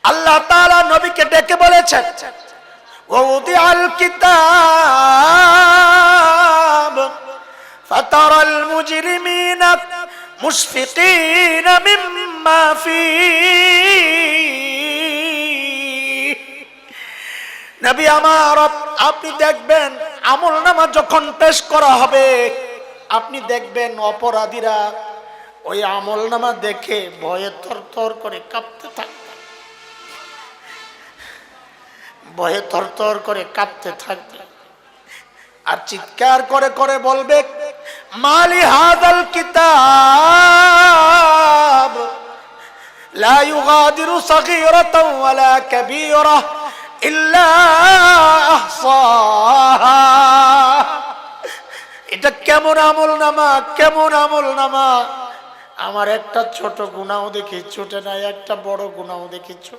আল্লাহ তাআলা নবীকে ডেকে বলেছেন, ওয়াউদিআল কিতাব ফাতারাল মুজরিমিনা মুশফিকিনা মিম্মা ফীহি। নবী আমার, আপনি দেখবেন আমলনামা যখন পেশ করা হবে, আপনি দেখবেন অপরাধীরা ওই আমলনামা দেখে ভয়ে থরথর করে কাঁপতে থাকবে, ভয়ে থরথর করে কাঁপতে থাকবে, আর চিৎকার করে করে বলবে, মালি হাযাল কিতাব লা ইউগাদিরু সাগীরাতাও ওয়ালা কাবীরা ইল্লা আহসাহা। এটা কেমন আমলনামা, কেমন আমলনামা! আমার একটা ছোট গুনাহ দেখি ছুটে নাই, একটা বড় গুনাহ দেখি